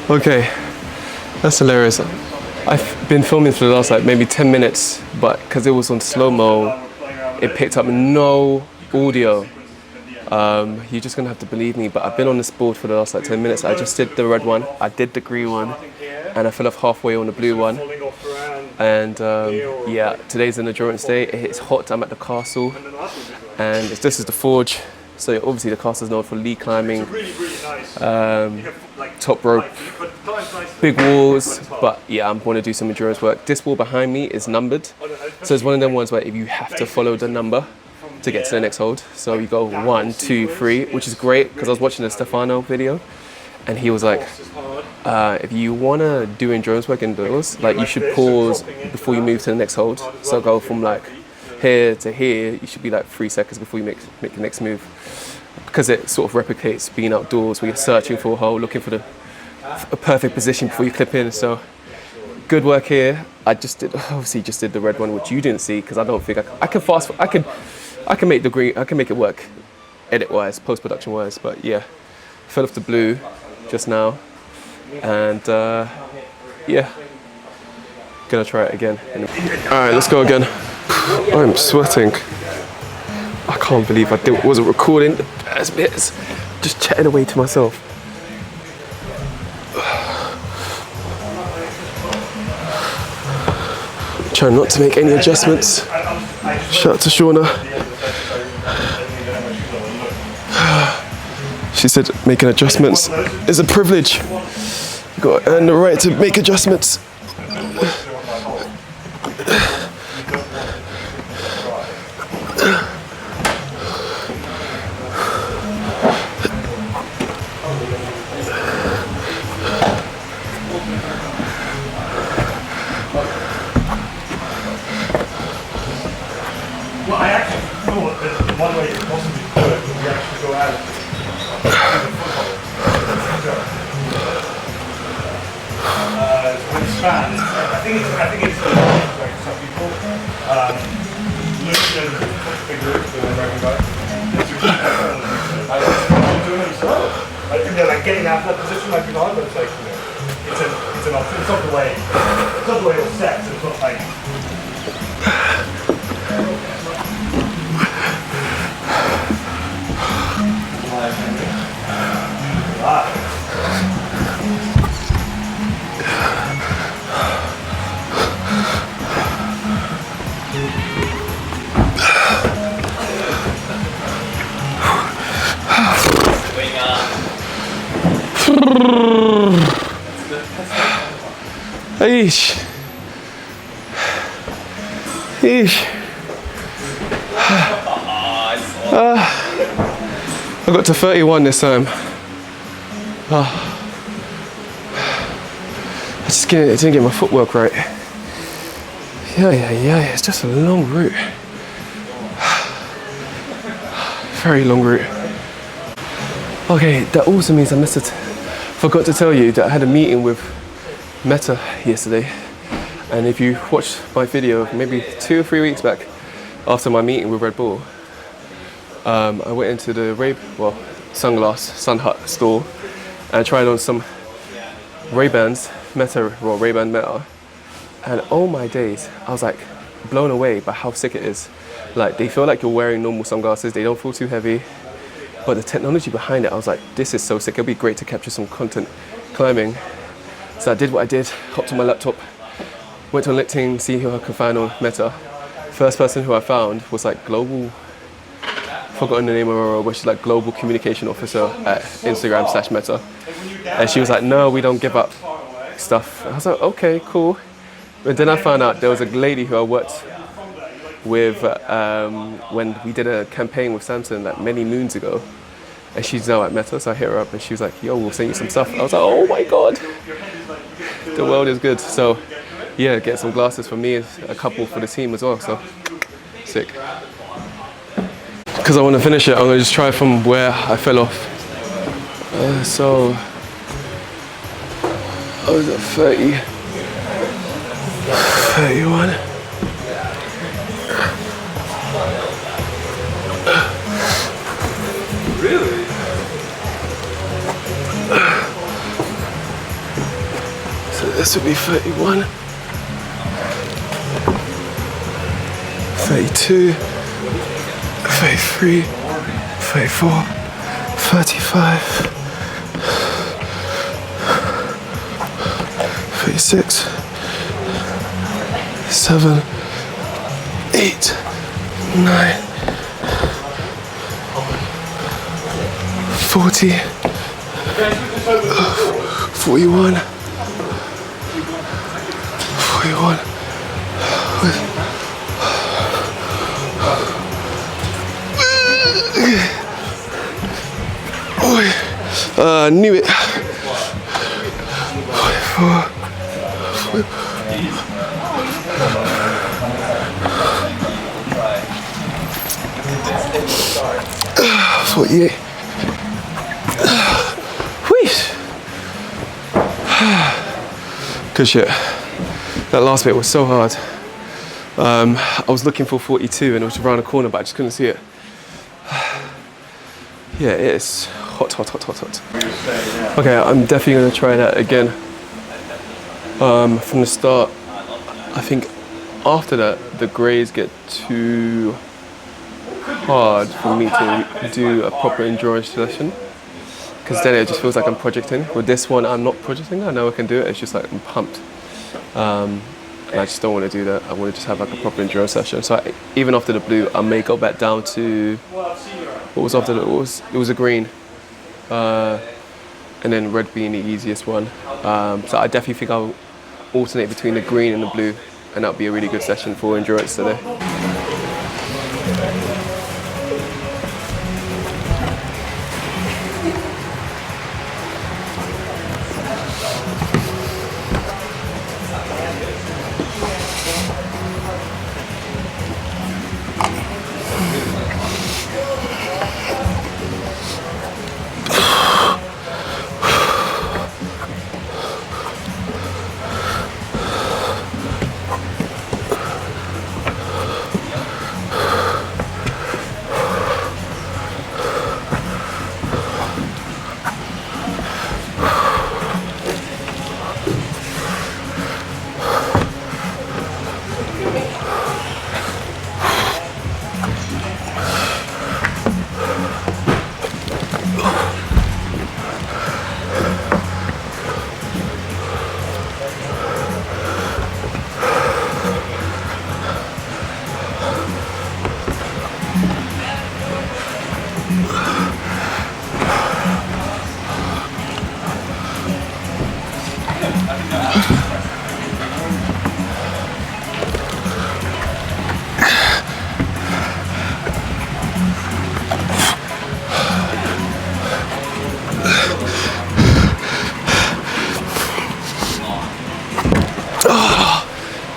Okay, that's hilarious. I've been filming for the last like maybe 10 minutes, but because it was on slow-mo, it picked up no audio. You're just gonna have to believe me, but I've been on this board for the last like 10 minutes. I just did the red one, I did the green one, and I fell off halfway on the blue one. And yeah, today's an endurance day. It's hot, I'm at the castle, and this is the forge. So obviously the castle's known for lead climbing, top rope, big walls, but yeah, I'm going to do some endurance work. This wall behind me is numbered, so it's one of them ones where if you have to follow the number to get to the next hold. So you go 1, 2, 3, which is great because I was watching the Stefano video, and he was like, if you want to do endurance work indoors, like you should pause before you move to the next hold. So go from like here to here, you should be like 3 seconds before you make the next move, because it sort of replicates being outdoors where you're searching for a hole, looking for a perfect position before you clip in. So good work here. I obviously just did the red one, which you didn't see because I don't think I can make the green, I can make it work edit wise, post production wise. But yeah, fell off the blue just now, and yeah, gonna try it again. All right, let's go again. I'm sweating. I can't believe I wasn't recording the best bits. Just chatting away to myself. Trying not to make any adjustments. Shout out to Shauna. She said making adjustments is a privilege. You got to earn the right to make adjustments. Well, I actually thought that one way to possibly do it would be actually go out and expand. I think it's the way for some people. Luke and big group that I'm working by. I think they're like getting out of that position might be hard, but it's like, you know, it's not the way it was set, so it's not like. Eesh. I got to 31 this time. I just didn't get my footwork right. Yeah, it's just a long route. Very long route. Okay, that also means I forgot to tell you that I had a meeting with Meta yesterday. And if you watched my video maybe 2 or 3 weeks back after my meeting with Red Bull, I went into the Sun Hut store and tried on some Ray-Bans, Ray-Ban Meta, and oh my days, I was like blown away by how sick it is. Like, they feel like you're wearing normal sunglasses, they don't feel too heavy, but the technology behind it, I was like, this is so sick, it'll be great to capture some content climbing. So I did what I did, hopped on my laptop, went on LinkedIn, see who I could find on Meta. First person who I found was like forgotten the name of her role, but she's like Global Communication Officer at Instagram/Meta. And she was like, no, we don't give up stuff. I was like, okay, cool. But then I found out there was a lady who I worked with when we did a campaign with Samsung like many moons ago. And she's now at Meta, so I hit her up and she was like, yo, we'll send you some stuff. I was like, oh my God, the world is good. So yeah, get some glasses for me, a couple for the team as well, so sick. Because I want to finish it, I'm going to just try from where I fell off. So, I was at 30, 31. Really? this would be 31, 32, 33, 34, 35, 36, 7, 8, 9, 40, 41, 41. I knew it. 44, 48. Wheesh. Good shit. That last bit was so hard. I was looking for 42 and it was around the corner, but I just couldn't see it. Yeah, it is hot, hot, hot, hot, hot. Okay, I'm definitely gonna try that again. From the start, I think after that, the grades get too hard for me to do a proper endurance session. Because then it just feels like I'm projecting. With this one, I'm not projecting. I know I can do it. It's just like I'm pumped. And I just don't want to do that. I want to just have like a proper endurance session. So even after the blue, I may go back down to what was after the, it was a green, and then red being the easiest one. So I definitely think I'll alternate between the green and the blue, and that'll be a really good session for endurance today.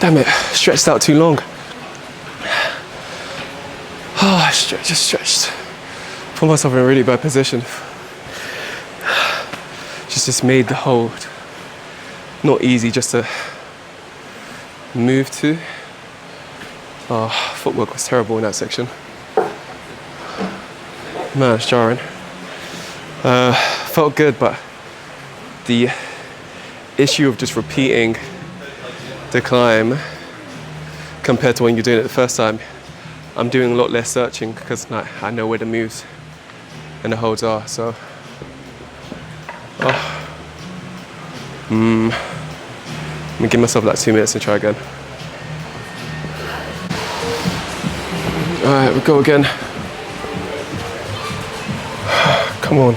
Damn it, stretched out too long. Oh, I just stretched. Put myself in a really bad position. Just made the hold not easy just to move to. Oh, footwork was terrible in that section. Man, it's jarring. Felt good, but the issue of just repeating the climb compared to when you're doing it the first time, I'm doing a lot less searching because I know where the moves and the holds are. So, let me give myself like 2 minutes and try again. All right, we'll go again. Come on.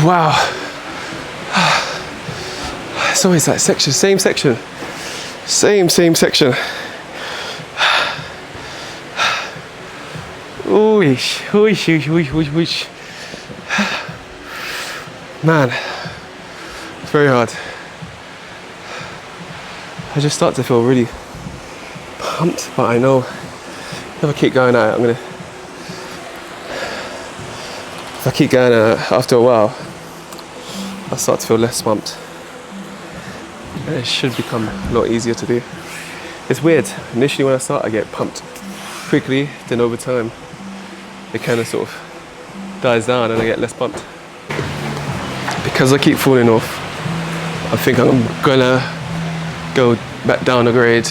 Wow. It's always that section, same section. Same section. Ooish. Man, it's very hard. I just start to feel really pumped, but I know if I keep going at it, if I keep going at it, after a while, I'll start to feel less pumped. And it should become a lot easier to do. It's weird. Initially when I start, I get pumped quickly, then over time, it kind of sort of dies down and I get less pumped. Because I keep falling off, I think I'm gonna go back down a grade.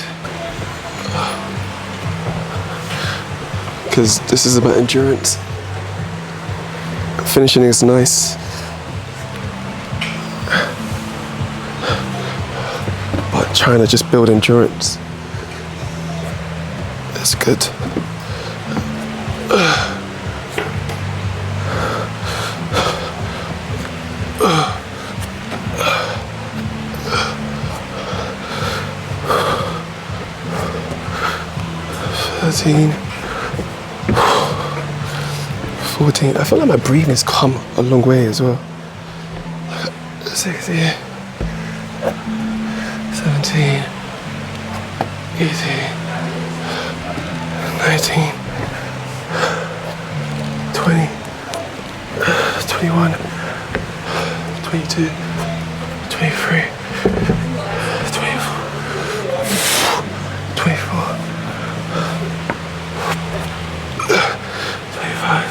Because this is about endurance. Finishing is nice. But trying to just build endurance, that's good. 13, 14. I feel like my breathing has come a long way as well. 16, 17, 18, 19, 20, 21, 22, 23, 24, 24, 25,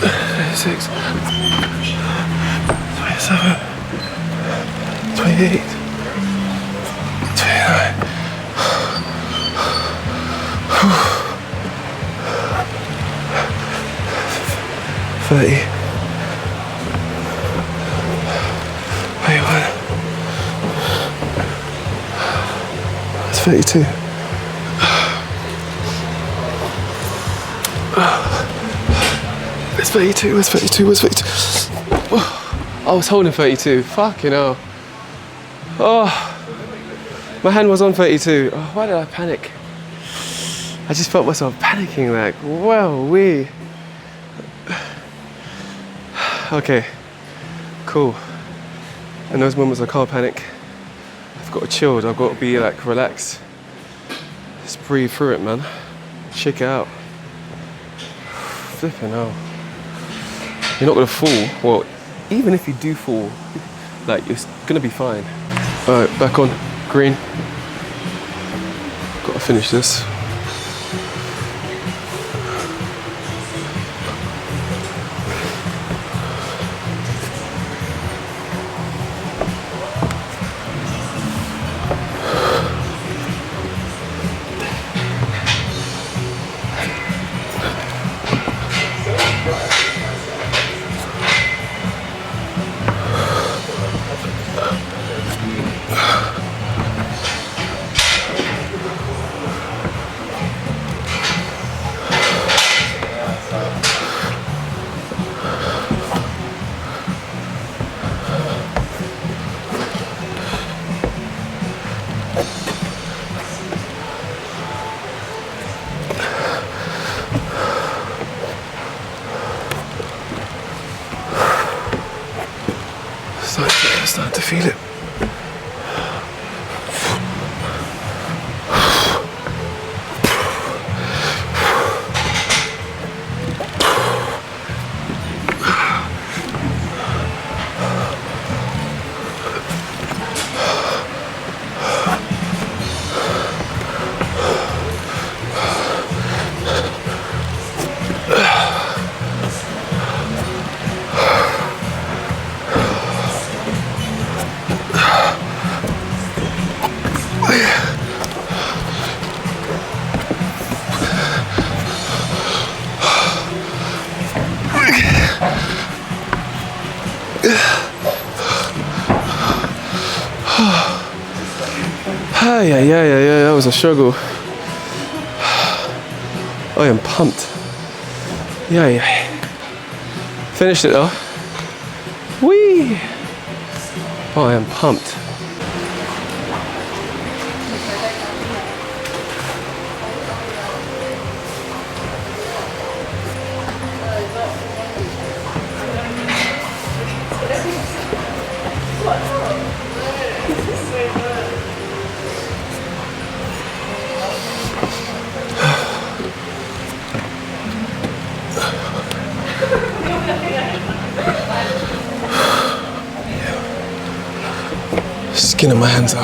26, 27, 28, 29, 30, 31, that's 32. It's 32, where's 32, where's 32? Oh, I was holding 32, fucking hell. Oh, my hand was on 32. Oh, why did I panic? I just felt myself panicking, like, wow, wee. Okay, cool. In those moments I can't panic. I've got to chill, I've got to be like relaxed. Just breathe through it, man. Check it out. Flipping hell. You're not gonna fall. Well, even if you do fall, like, you're gonna be fine. All right, back on green. Got to finish this. Starting to feel it. Yeah, that was a struggle. I am pumped. Yeah. Finished it though. Whee! Oh, I am pumped. Skin of my hands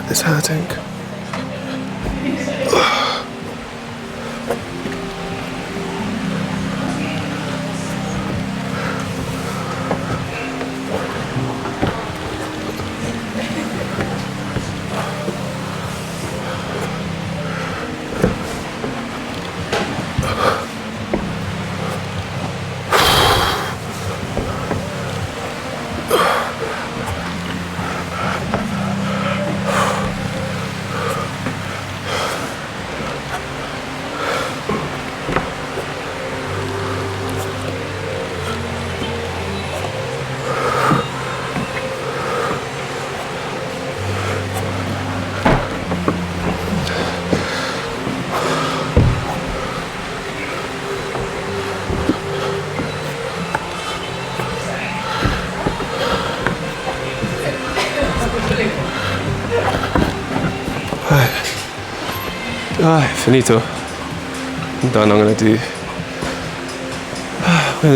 is hurting. Finito. I'm done. I'm gonna do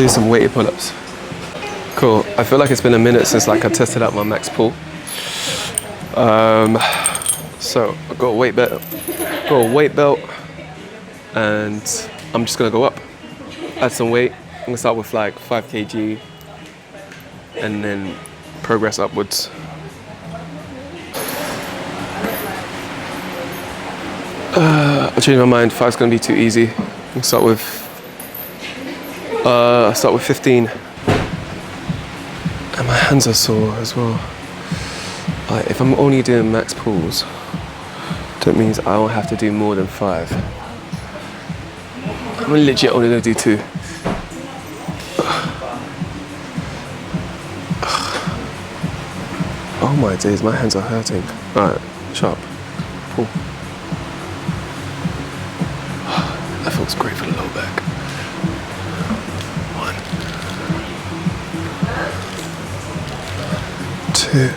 some weighted pull-ups. Cool. I feel like it's been a minute since like I tested out my max pull. So I've got a weight belt, and I'm just gonna go up, add some weight. I'm gonna start with like 5 kg, and then progress upwards. I changed my mind. 5's gonna be too easy. I'll start with 15. And my hands are sore as well. If I'm only doing max pulls, that means I don't have to do more than 5. I'm legit only gonna do 2. Oh my days, my hands are hurting. Alright, sharp. Pull. That feels great for the low back. 1, 2,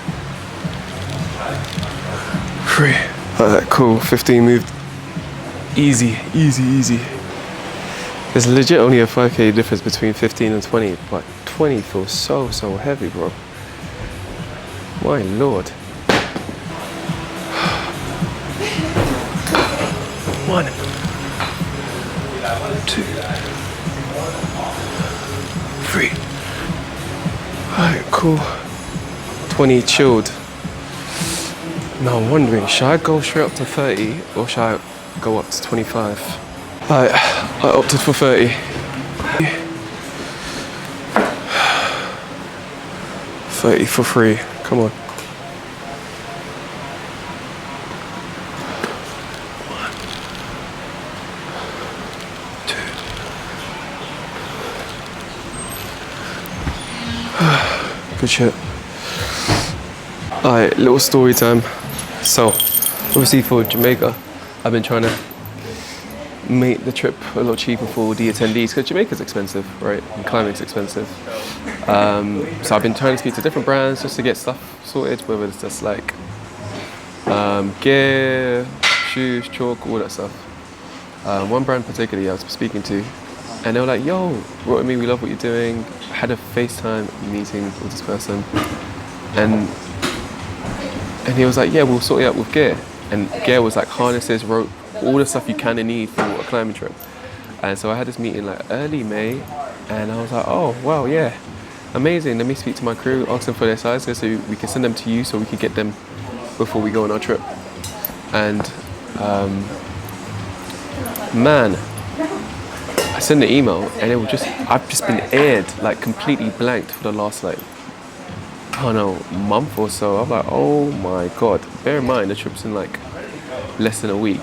3. Alright, cool. 15 moved. Easy. There's legit only a 5k difference between 15 and 20, but 20 feels so heavy, bro. My lord. 1, 2, 3. Alright, cool. 20 chilled. Now I'm wondering, should I go straight up to 30 or should I go up to 25? Alright, I opted for 30. 30 for free. Come on. 1, 2. Good shit. Alright, little story time. So, obviously for Jamaica, I've been trying to make the trip a lot cheaper for the attendees because Jamaica's expensive, right? And climbing's expensive. So I've been trying to speak to different brands just to get stuff sorted, whether it's just like gear, shoes, chalk, all that stuff. One brand particularly I was speaking to, and they were like, yo, wrote me, we love what you're doing. I had a FaceTime meeting with this person, and he was like, yeah, we'll sort it out with gear. And gear was like harnesses, rope, all the stuff you kind of need for a climbing trip. And so I had this meeting like early May, and I was like, oh, wow, yeah, amazing. Let me speak to my crew, ask them for their sizes so we can send them to you so we can get them before we go on our trip. And man, I sent the email and I've just been aired, like completely blanked for the last like, I don't know, month or so. I'm like, oh my God. Bear in mind, the trip's in like less than a week.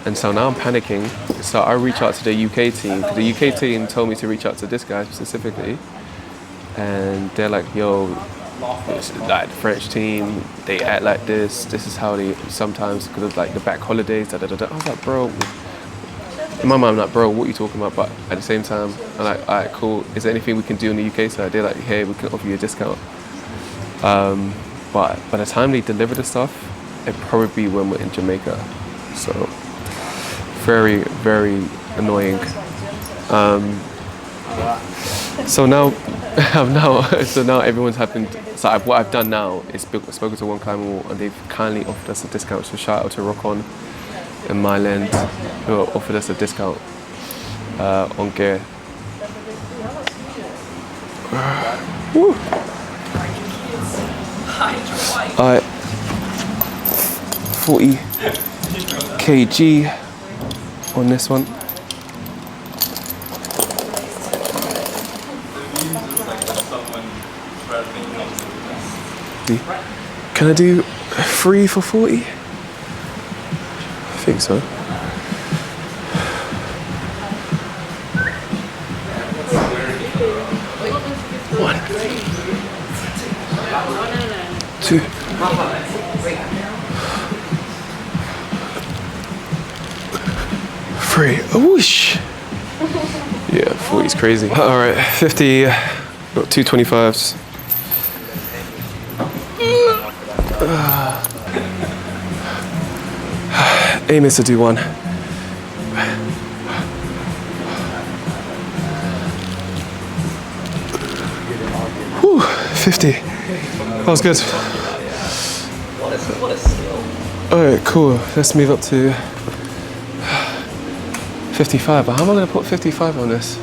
And so now I'm panicking. So I reach out to the UK team. The UK team told me to reach out to this guy specifically. And they're like, yo, it's like the French team, they act like this. This is how they sometimes, because of like the back holidays, da da da da. I was like, bro, in my mind, I'm like, bro, what are you talking about? But at the same time, I'm like, all right, cool. Is there anything we can do on the UK side? They're like, hey, we can offer you a discount. But by the time they deliver the stuff, it probably be when we're in Jamaica. So very, very annoying. So now everyone's happened. So what I've done now is spoken to One Climb Wall, and they've kindly offered us a discount. So shout out to Rock On in Myland, who offered us a discount on gear. Woo. Alright, 40 kg on this one. Can I do 3 for 40? I think so. One, 2. 3. Whoosh! Yeah, 40 is crazy. Alright, 50, got 2 25s. Aim is to do 1. Whew, 50. That was good. What a skill. Alright, cool. Let's move up to 55. But how am I going to put 55 on this?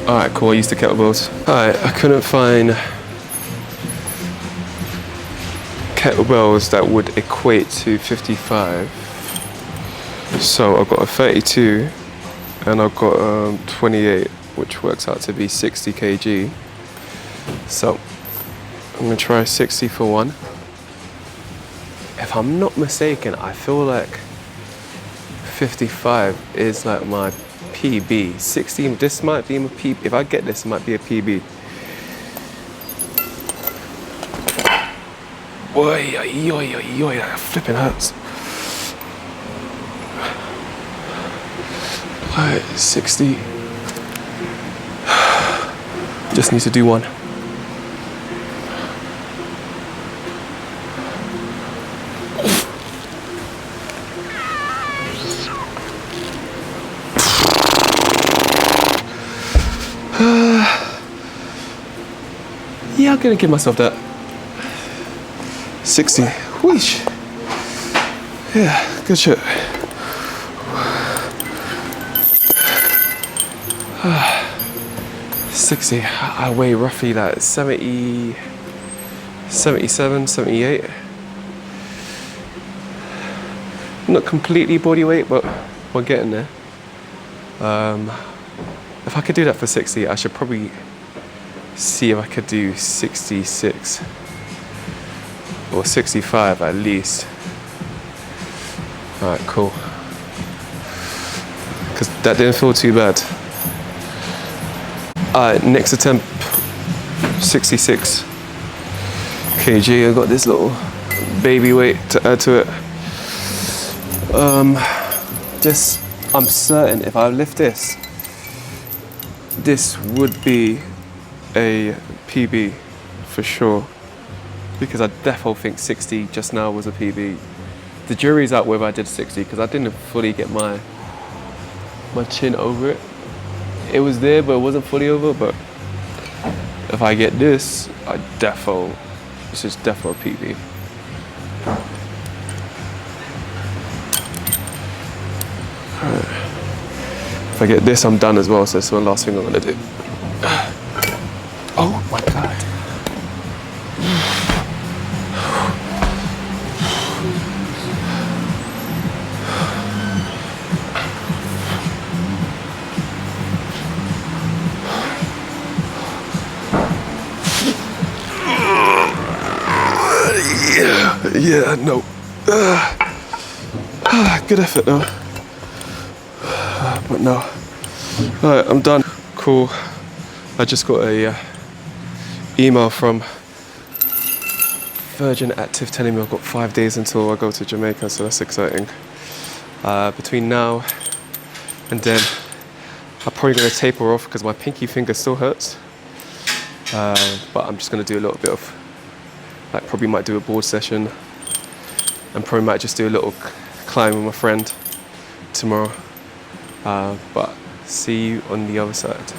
Alright, cool. I used the kettlebells. Alright, I couldn't find kettlebells that would equate to 55. So I've got a 32 and I've got 28, which works out to be 60 kg. So I'm gonna try 60 for 1. If I'm not mistaken, I feel like 55 is like my PB. 60, this might be my PB. If I get this, it might be a PB. Oi, oi, oi, oi, oi, that flipping hurts. Alright, 60. Just need to do 1. Yeah, I'm gonna give myself that. 60. Whoosh. Yeah, good shit. 60. I weigh roughly like 70, 77, 78. Not completely body weight, but we're getting there. If I could do that for 60, I should probably see if I could do 66 or 65 at least. Alright, cool. Because that didn't feel too bad. Alright, next attempt, 66 kg. I got this little baby weight to add to it. I'm certain if I lift this, this would be a PB for sure, because I definitely think 60 just now was a PB. The jury's out whether I did 60 because I didn't fully get my chin over it. It was there, but it wasn't fully over. But if I get this, this is definitely a PB. If I get this, I'm done as well. So it's the last thing I'm gonna do. Oh my God. Yeah, no. Good effort though. But no. Alright, I'm done. Cool. I just got a email from Virgin Active telling me I've got 5 days until I go to Jamaica, so that's exciting. Between now and then, I'm probably going to taper off because my pinky finger still hurts. But I'm just going to do a little bit of, like, probably might do a board session, and probably might just do a little climb with my friend tomorrow. But see you on the other side.